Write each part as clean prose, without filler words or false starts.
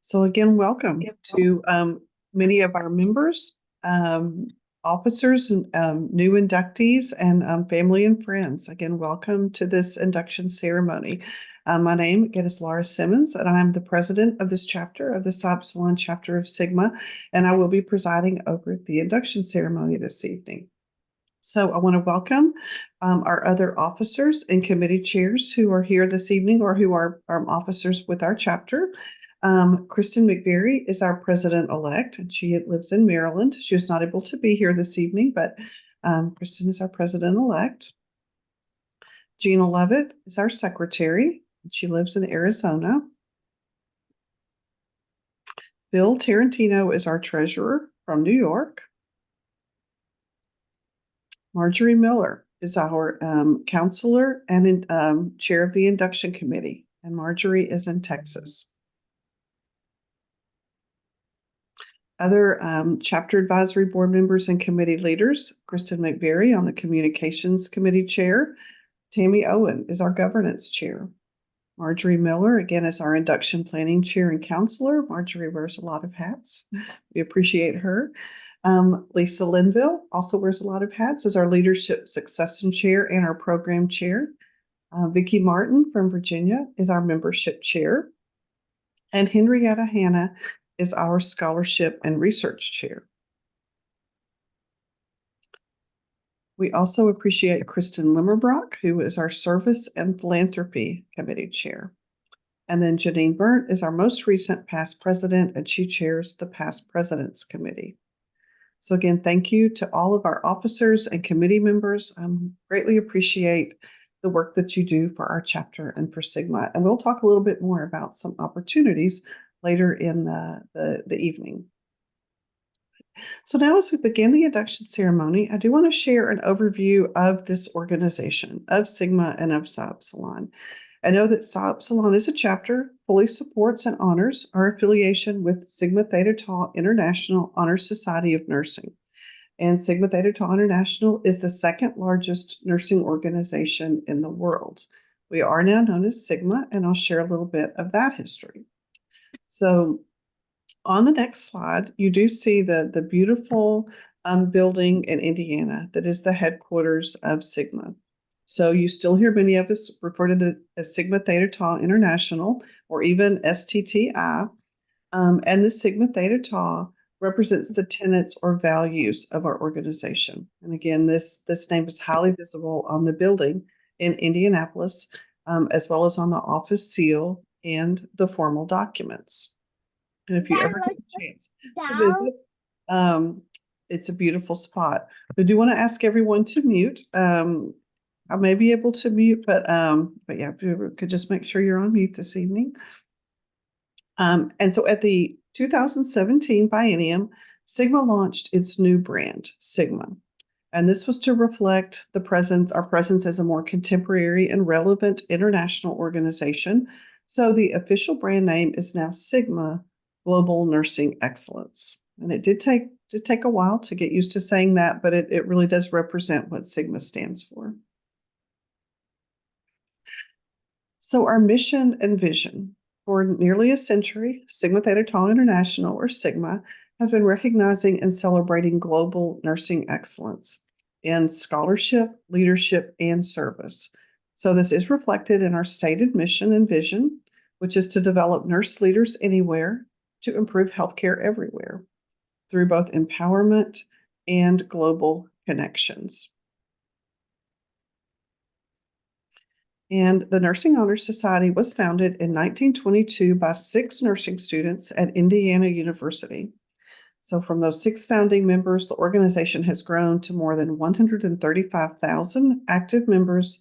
So again, welcome to many of our members, officers, and new inductees, and family and friends. Again, welcome to this induction ceremony. My name, again, is Laura Simmons, and I'm the president of this chapter of the Psi Upsilon chapter of Sigma, and I will be presiding over the induction ceremony this evening. So I want to welcome our other officers and committee chairs who are here this evening or who are officers with our chapter. Kristen McVeary is our president-elect, and she lives in Maryland. She was not able to be here this evening, but Kristen is our president-elect. Gina Lovett is our secretary, and she lives in Arizona. Bill Tarantino is our treasurer from New York. Marjorie Miller is our counselor and chair of the induction committee, and Marjorie is in Texas. Other chapter advisory board members and committee leaders: Kristen McVeary on the communications committee chair. Tammy Owen is our governance chair. Marjorie Miller, again, is our induction planning chair and counselor. Marjorie wears a lot of hats. We appreciate her. Lisa Linville also wears a lot of hats as our leadership succession chair and our program chair. Vicki Martin from Virginia is our membership chair. And Henrietta Hanna is our scholarship and research chair. We also appreciate Kristen Limmerbrock, who is our service and philanthropy committee chair. And then Janine Burnt is our most recent past president, and she chairs the past presidents committee. So again, thank you to all of our officers and committee members. I greatly appreciate the work that you do for our chapter and for Sigma. And we'll talk a little bit more about some opportunities later in the evening. So now, as we begin the induction ceremony, I do want to share an overview of this organization, of Sigma and of Psi Upsilon. I know that Psi Upsilon is a chapter, fully supports and honors our affiliation with Sigma Theta Tau International Honor Society of Nursing. And Sigma Theta Tau International is the second largest nursing organization in the world. We are now known as Sigma, and I'll share a little bit of that history. So on the next slide, you do see the beautiful building in Indiana that is the headquarters of Sigma. So you still hear many of us refer to the as Sigma Theta Tau International, or even STTI. And the Sigma Theta Tau represents the tenets or values of our organization. And again, this name is highly visible on the building in Indianapolis, as well as on the office seal and the formal documents. And if you ever get a chance to visit, it's a beautiful spot. I do want to ask everyone to mute. I may be able to mute, but yeah, if you could just make sure you're on mute this evening. And so at the 2017 biennium, Sigma launched its new brand, Sigma. And this was to reflect our presence as a more contemporary and relevant international organization. So the official brand name is now Sigma Global Nursing Excellence. And it did take a while to get used to saying that, but it really does represent what Sigma stands for. So our mission and vision: for nearly a century, Sigma Theta Tau International, or Sigma, has been recognizing and celebrating global nursing excellence in scholarship, leadership, and service. So this is reflected in our stated mission and vision, which is to develop nurse leaders anywhere to improve healthcare everywhere through both empowerment and global connections. And the Nursing Honor Society was founded in 1922 by 6 nursing students at Indiana University. So from those 6 founding members, the organization has grown to more than 135,000 active members,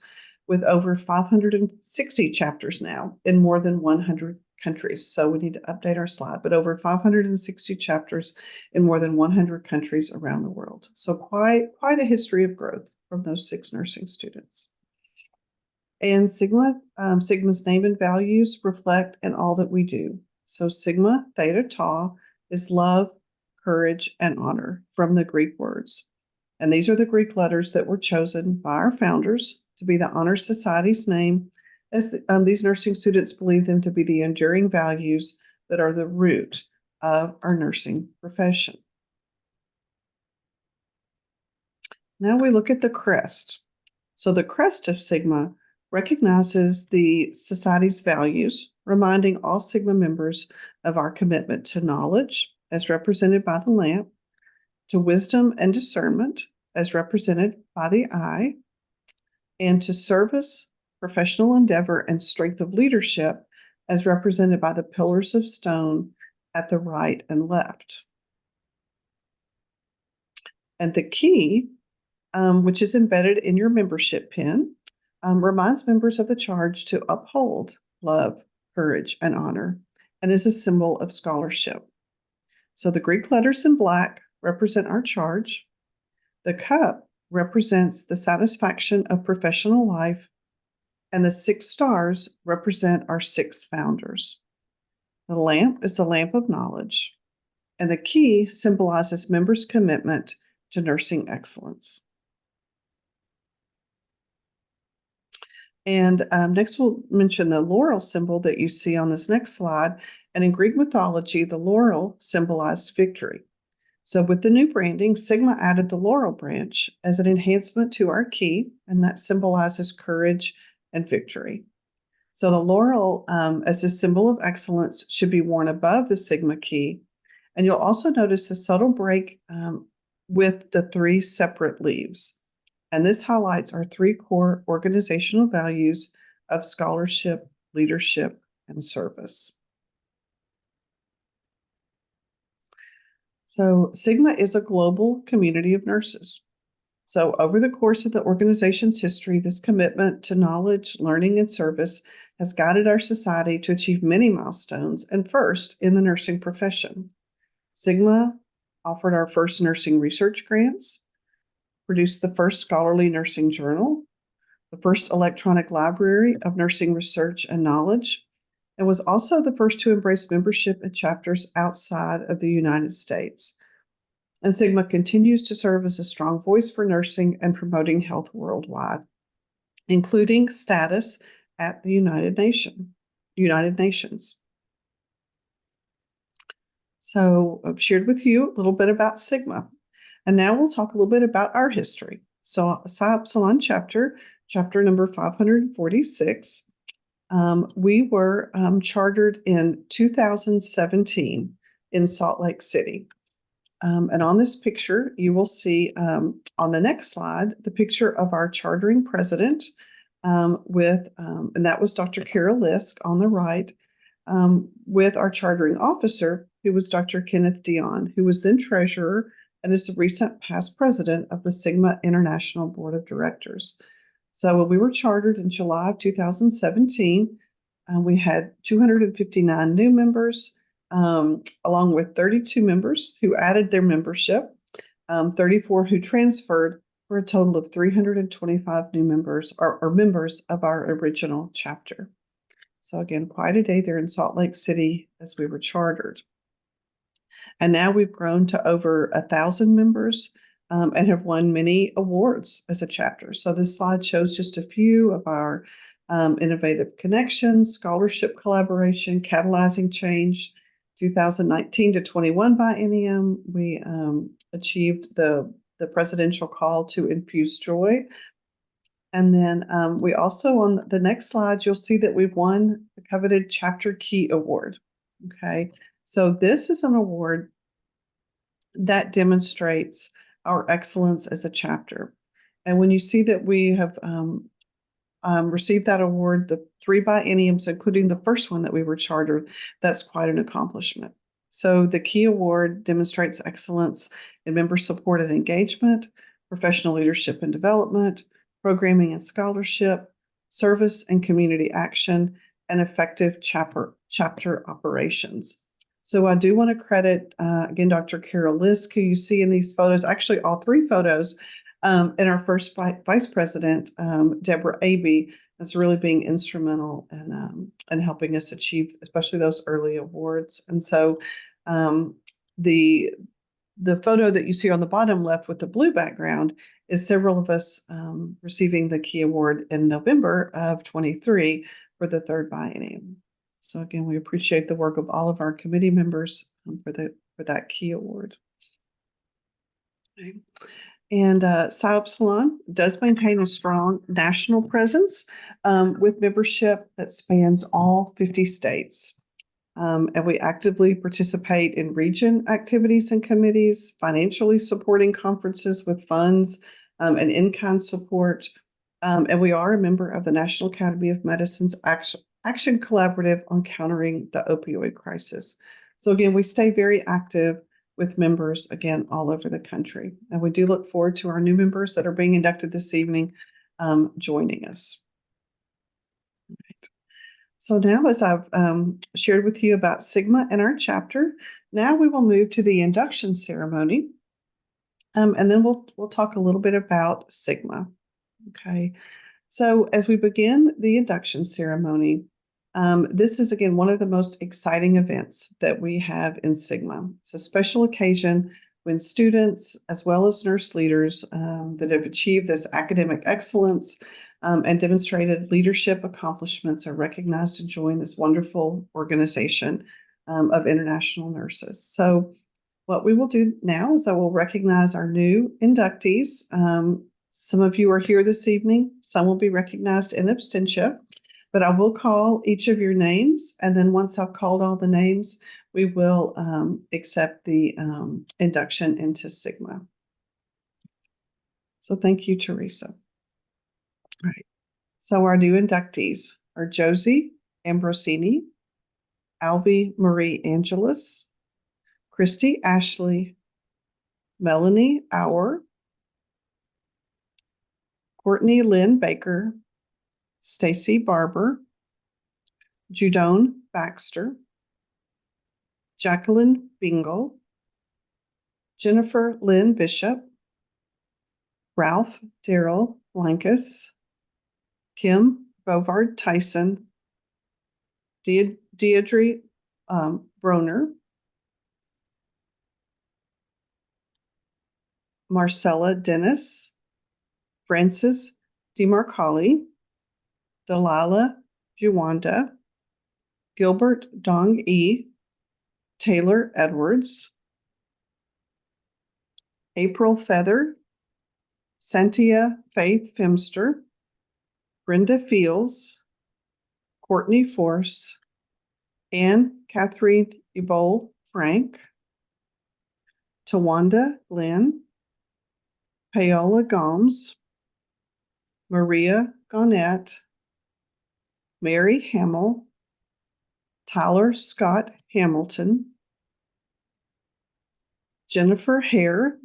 with over 560 chapters now in more than 100 countries. So we need to update our slide, but over 560 chapters in more than 100 countries around the world. So quite a history of growth from those 6 nursing students. And Sigma's name and values reflect in all that we do. So Sigma Theta Tau is love, courage, and honor, from the Greek words. And these are the Greek letters that were chosen by our founders to be the Honor Society's name, as these nursing students believe them to be the enduring values that are the root of our nursing profession. Now we look at the crest. So the crest of Sigma recognizes the society's values, reminding all Sigma members of our commitment to knowledge, as represented by the lamp, to wisdom and discernment, as represented by the eye, and to service, professional endeavor, and strength of leadership, as represented by the pillars of stone at the right and left. And the key, which is embedded in your membership pin, reminds members of the charge to uphold love, courage, and honor, and is a symbol of scholarship. So the Greek letters in black represent our charge. The cup represents the satisfaction of professional life, and the 6 stars represent our 6 founders. The lamp is the lamp of knowledge, and the key symbolizes members' commitment to nursing excellence. And next we'll mention the laurel symbol that you see on this next slide. And in Greek mythology, the laurel symbolized victory. So with the new branding, Sigma added the laurel branch as an enhancement to our key, and that symbolizes courage and victory. So the laurel, as a symbol of excellence, should be worn above the Sigma key. And you'll also notice the subtle break with the 3 separate leaves. And this highlights our 3 core organizational values of scholarship, leadership, and service. So Sigma is a global community of nurses. So over the course of the organization's history, this commitment to knowledge, learning, and service has guided our society to achieve many milestones and first in the nursing profession. Sigma offered our first nursing research grants, produced the first scholarly nursing journal, the first electronic library of nursing research and knowledge, and was also the first to embrace membership in chapters outside of the United States. And Sigma continues to serve as a strong voice for nursing and promoting health worldwide, including status at the United Nations. So I've shared with you a little bit about Sigma. And now we'll talk a little bit about our history. So Psi Upsilon chapter number 546. We were chartered in 2017 in Salt Lake City. And on this picture, you will see on the next slide, the picture of our chartering president and that was Dr. Carol Lisk on the right, with our chartering officer, who was Dr. Kenneth Dion, who was then treasurer and is the recent past president of the Sigma International Board of Directors. So when we were chartered in July of 2017, we had 259 new members, along with 32 members who added their membership, 34 who transferred, for a total of 325 new members or members of our original chapter. So again, quite a day there in Salt Lake City as we were chartered. And now we've grown to over 1,000 members and have won many awards as a chapter. So this slide shows just a few of our innovative connections, scholarship collaboration, catalyzing change. 2019 to 21 biennium, we achieved the presidential call to infuse joy. And then we also, on the next slide, you'll see that we've won the coveted Chapter Key Award. Okay, so this is an award that demonstrates our excellence as a chapter. And when you see that we have received that award, the 3 bienniums, including the first one that we were chartered, that's quite an accomplishment. So the Key Award demonstrates excellence in member support and engagement, professional leadership and development, programming and scholarship, service and community action, and effective chapter operations. So I do want to credit, again, Dr. Carol Lisk, who you see in these photos, actually all 3 photos, and our first vice president, Deborah Abey, that's really being instrumental in helping us achieve, especially those early awards. And so the photo that you see on the bottom left with the blue background is several of us receiving the Key Award in November of 23 for the 3rd biennium. So again, we appreciate the work of all of our committee members for that key award. Okay. And Psi Upsilon does maintain a strong national presence with membership that spans all 50 states. And we actively participate in region activities and committees, financially supporting conferences with funds and in-kind support. And we are a member of the National Academy of Medicine's Action Collaborative on countering the opioid crisis. So again, we stay very active with members, again, all over the country. And we do look forward to our new members that are being inducted this evening joining us. Right. So now, as I've shared with you about Sigma and our chapter, now we will move to the induction ceremony. And then we'll talk a little bit about Sigma. Okay. So as we begin the induction ceremony, this is, again, one of the most exciting events that we have in Sigma. It's a special occasion when students, as well as nurse leaders that have achieved this academic excellence and demonstrated leadership accomplishments, are recognized and join this wonderful organization of international nurses. So what we will do now is I will recognize our new inductees. Some of you are here this evening. Some will be recognized in absentia, but I will call each of your names. And then once I've called all the names, we will accept the induction into Sigma. So thank you, Teresa. All right. So our new inductees are Josie Ambrosini, Alvy Marie Angelis, Christy Ashley, Melanie Auer, Courtney Lynn Baker, Stacy Barber, Judone Baxter, Jacqueline Bingle, Jennifer Lynn Bishop, Ralph Darrell Blankus, Kim Bovard Tyson, Deirdre Broner, Marcella Dennis, Francis DeMarcali, Delilah Juwanda, Gilbert Dong E, Taylor Edwards, April Feather, Santia Faith Femster, Brenda Fields, Courtney Force, Anne Catherine Ebole Frank, Tawanda Glenn, Paola Gomes, Maria Gonette, Mary Hamill, Tyler Scott Hamilton, Jennifer Hare,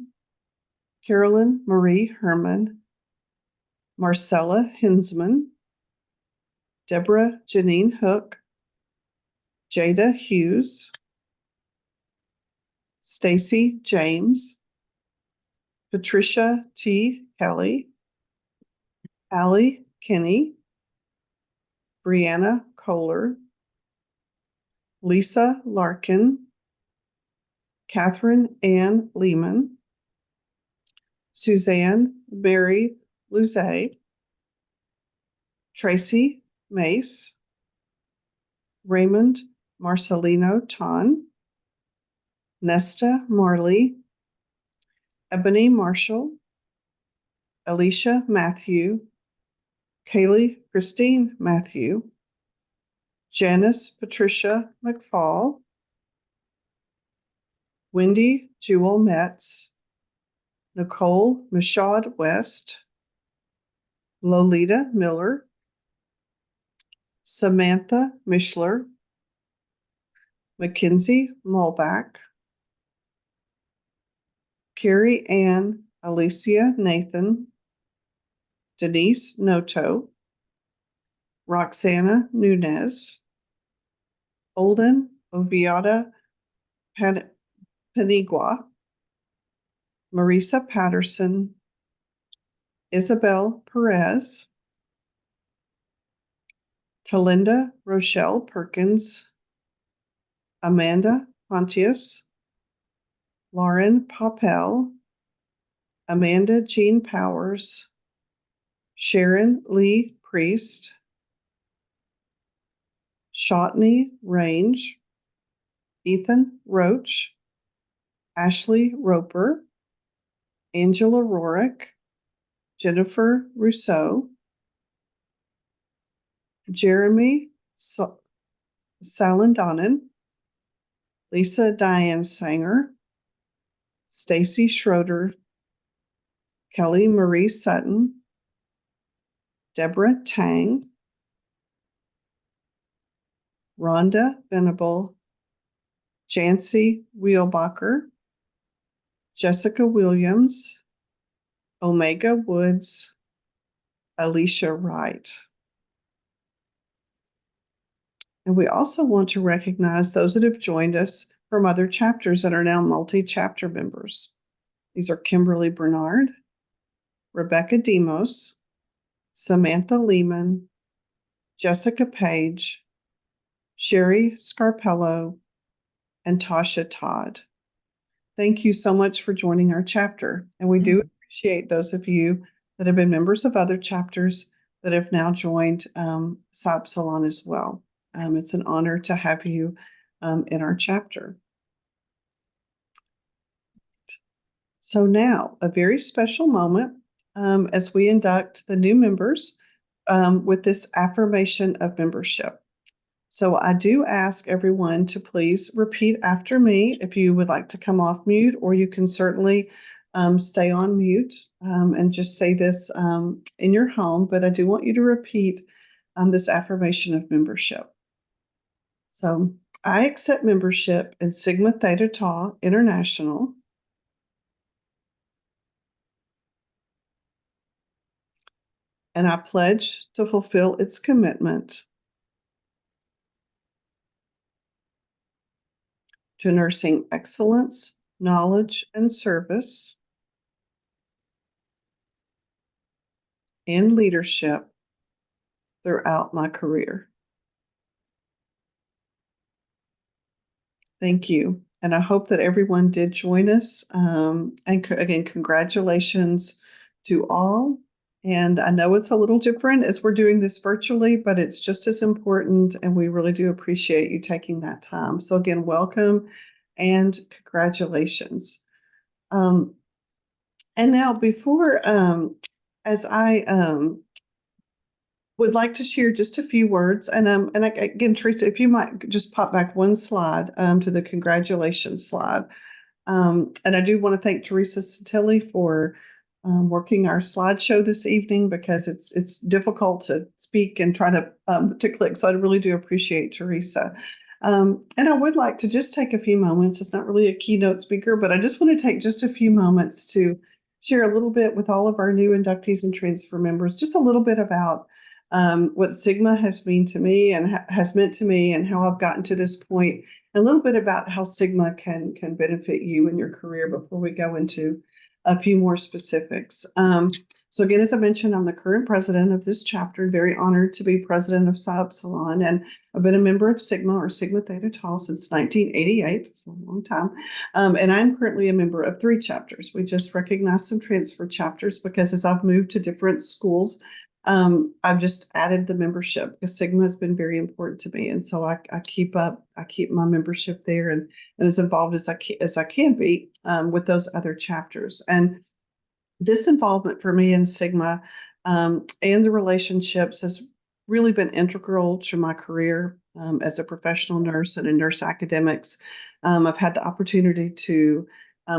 Carolyn Marie Herman, Marcella Hinsman, Deborah Janine Hook, Jada Hughes, Stacy James, Patricia T. Kelly, Allie Kinney, Brianna Kohler, Lisa Larkin, Catherine Ann Lehman, Suzanne Mary Luzay, Tracy Mace, Raymond Marcelino Ton, Nesta Marley, Ebony Marshall, Alicia Matthew, Kaylee Christine Matthew, Janice Patricia McFall, Wendy Jewel Metz, Nicole Michaud West, Lolita Miller, Samantha Mishler, Mackenzie Mulbach, Carrie Ann Alicia Nathan, Denise Noto, Roxana Nunez, Olden Oviada Panigua, Marisa Patterson, Isabel Perez, Talinda Rochelle Perkins, Amanda Pontius, Lauren Poppel, Amanda Jean Powers, Sharon Lee Priest, Shotney Range, Ethan Roach, Ashley Roper, Angela Rorick, Jennifer Rousseau, Jeremy Salandonen, Lisa Diane Sanger, Stacy Schroeder, Kelly Marie Sutton, Deborah Tang, Rhonda Venable, Jancy Wheelbacher, Jessica Williams, Omega Woods, Alicia Wright. And we also want to recognize those that have joined us from other chapters that are now multi-chapter members. These are Kimberly Bernard, Rebecca Demos, Samantha Lehman, Jessica Page, Sherry Scarpello, and Tasha Todd. Thank you so much for joining our chapter. And we do appreciate those of you that have been members of other chapters that have now joined Psi Upsilon as well. It's an honor to have you in our chapter. So now, a very special moment as we induct the new members with this affirmation of membership. So I do ask everyone to please repeat after me if you would like to come off mute, or you can certainly stay on mute and just say this in your home. But I do want you to repeat this affirmation of membership. So I accept membership in Sigma Theta Tau International. And I pledge to fulfill its commitment to nursing excellence, knowledge, and service, and leadership throughout my career. Thank you. And I hope that everyone did join us. And again, congratulations to all. And I know it's a little different as we're doing this virtually, but it's just as important. And we really do appreciate you taking that time. So again, welcome and congratulations. And now before, as I would like to share just a few words, and again, Teresa, if you might just pop back one slide to the congratulations slide. And I do want to thank Teresa Santilli for working our slideshow this evening, because it's difficult to speak and try to click. So I really do appreciate Teresa. And I would like to just take a few moments. It's not really a keynote speaker, but I just want to take just a few moments to share a little bit with all of our new inductees and transfer members, just a little bit about what Sigma has meant to me and how I've gotten to this point, and a little bit about how Sigma can benefit you in your career before we go into a few more specifics. So again, as I mentioned, I'm the current president of this chapter, very honored to be president of Psi Upsilon, and I've been a member of Sigma, or Sigma Theta Tau, since 1988, it's a long time, and I'm currently a member of 3 chapters. We just recognized some transfer chapters because as I've moved to different schools, I've just added the membership because Sigma has been very important to me, and so I keep my membership there and as involved as I can be with those other chapters. And this involvement for me in Sigma and the relationships has really been integral to my career as a professional nurse and in nurse academics. I've had the opportunity to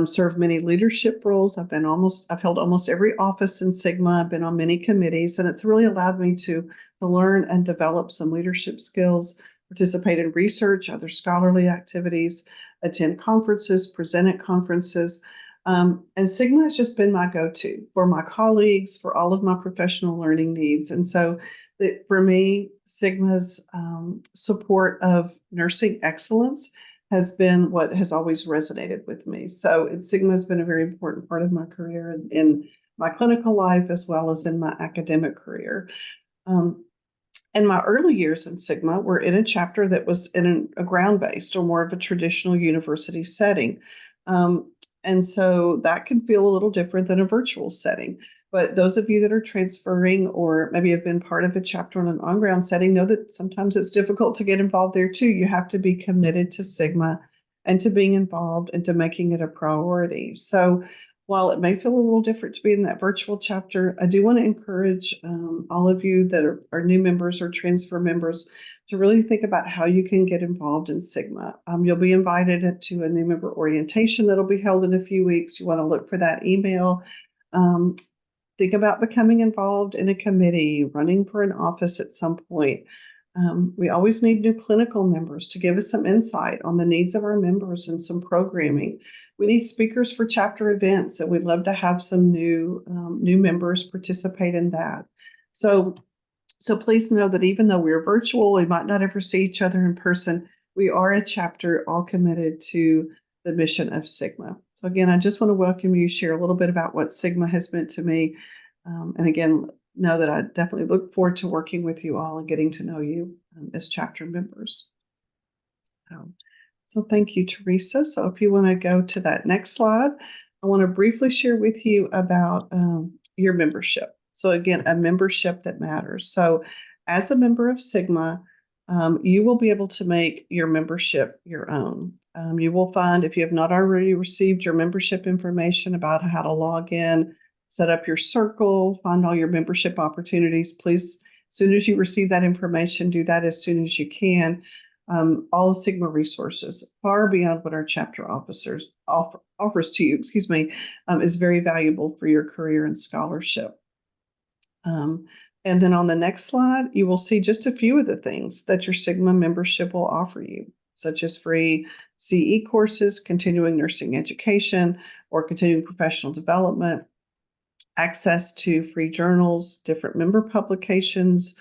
serve many leadership roles. I've held almost every office in Sigma. I've been on many committees, and it's really allowed me to learn and develop some leadership skills, participate in research, other scholarly activities, attend conferences, present at conferences. And Sigma has just been my go-to for my colleagues, for all of my professional learning needs. And so for me, Sigma's support of nursing excellence has been what has always resonated with me. So Sigma has been a very important part of my career in my clinical life as well as in my academic career. And my early years in Sigma were in a chapter that was in a ground-based or more of a traditional university setting. And so that can feel a little different than a virtual setting. But those of you that are transferring or maybe have been part of a chapter on an on-ground setting know that sometimes it's difficult to get involved there too. You have to be committed to Sigma and to being involved and to making it a priority. So while it may feel a little different to be in that virtual chapter, I do want to encourage all of you that are new members or transfer members to really think about how you can get involved in Sigma. You'll be invited to a new member orientation that'll be held in a few weeks. You want to look for that email. Think about becoming involved in a committee, running for an office at some point. We always need new clinical members to give us some insight on the needs of our members and some programming. We need speakers for chapter events, and we'd love to have some new members participate in that. So please know that even though we're virtual, we might not ever see each other in person, we are a chapter all committed to the mission of Sigma. So again, I just want to welcome you, share a little bit about what Sigma has meant to me. And again, know that I definitely look forward to working with you all and getting to know you as chapter members. So thank you, Teresa. So if you want to go to that next slide, I want to briefly share with you about your membership. So again, a membership that matters. So as a member of Sigma, you will be able to make your membership your own. You will find, if you have not already received your membership information about how to log in, set up your circle, find all your membership opportunities, please, as soon as you receive that information, do that as soon as you can. All the Sigma resources, far beyond what our chapter officers offers to you, is very valuable for your career and scholarship. And then on the next slide, you will see just a few of the things that your Sigma membership will offer you, such as free CE courses, continuing nursing education, or continuing professional development, access to free journals, different member publications,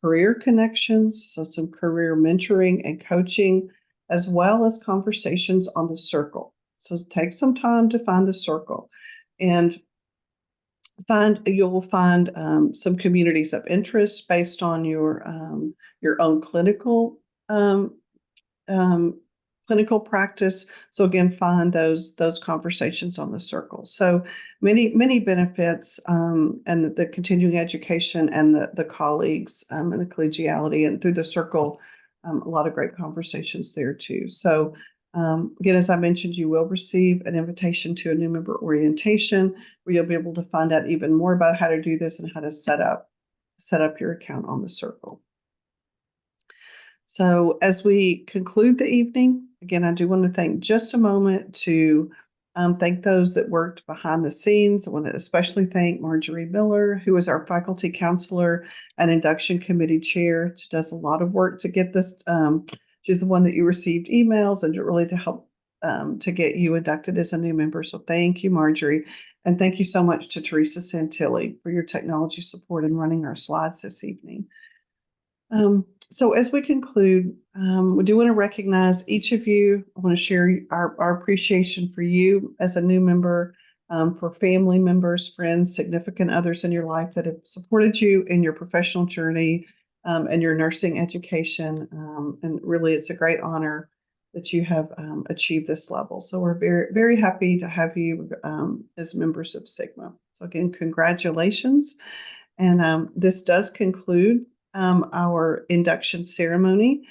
career connections, so some career mentoring and coaching, as well as conversations on the circle. So take some time to find the circle, and you will find some communities of interest based on your own clinical practice. So again, find those conversations on the circle. So many benefits, and the continuing education and the colleagues and the collegiality, and through the circle, a lot of great conversations there too. So again, as I mentioned, you will receive an invitation to a new member orientation where you'll be able to find out even more about how to do this and how to set up your account on the circle. So as we conclude the evening, again, I do want to take just a moment to thank those that worked behind the scenes. I want to especially thank Marjorie Miller, who is our faculty counselor and induction committee chair. She does a lot of work to get this. She's the one that you received emails and really to help to get you inducted as a new member. So thank you, Marjorie. And thank you so much to Teresa Santilli for your technology support in running our slides this evening. So as we conclude, we do want to recognize each of you. I want to share our appreciation for you as a new member, for family members, friends, significant others in your life that have supported you in your professional journey and your nursing education. And really, it's a great honor that you have achieved this level. So we're very, very happy to have you as members of Sigma. So again, congratulations. And this does conclude our induction ceremony.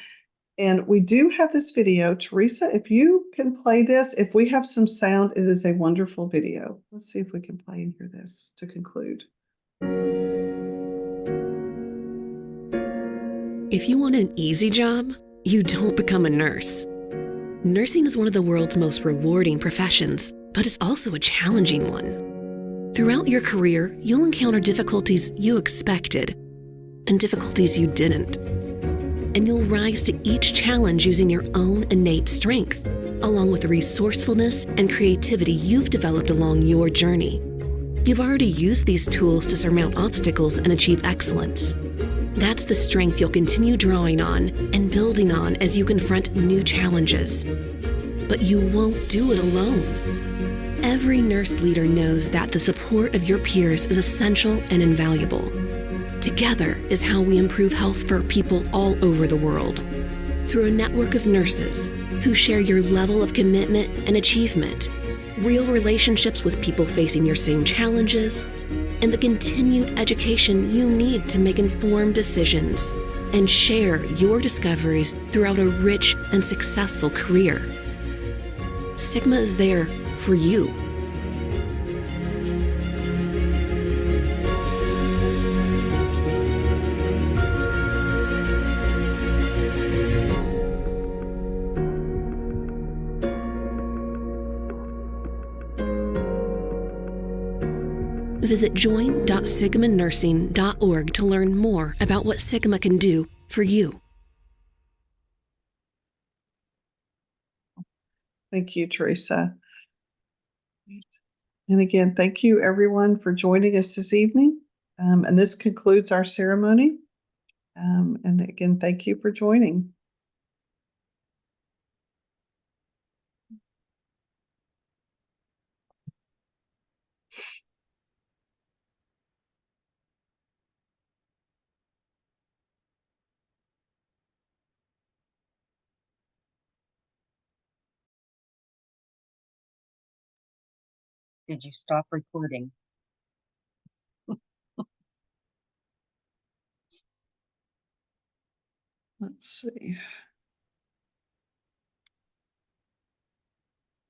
And we do have this video. Teresa, if you can play this, if we have some sound, it is a wonderful video. Let's see if we can play and hear this to conclude. If you want an easy job, you don't become a nurse. Nursing is one of the world's most rewarding professions, but it's also a challenging one. Throughout your career, you'll encounter difficulties you expected and difficulties you didn't. And you'll rise to each challenge using your own innate strength, along with the resourcefulness and creativity you've developed along your journey. You've already used these tools to surmount obstacles and achieve excellence. That's the strength you'll continue drawing on and building on as you confront new challenges. But you won't do it alone. Every nurse leader knows that the support of your peers is essential and invaluable. Together is how we improve health for people all over the world. Through a network of nurses who share your level of commitment and achievement, real relationships with people facing your same challenges, and the continued education you need to make informed decisions and share your discoveries throughout a rich and successful career. Sigma is there for you. Visit join.sigmanursing.org to learn more about what Sigma can do for you. Thank you, Teresa. And again, thank you everyone for joining us this evening. And this concludes our ceremony. And again, thank you for joining. Did you stop recording? Let's see.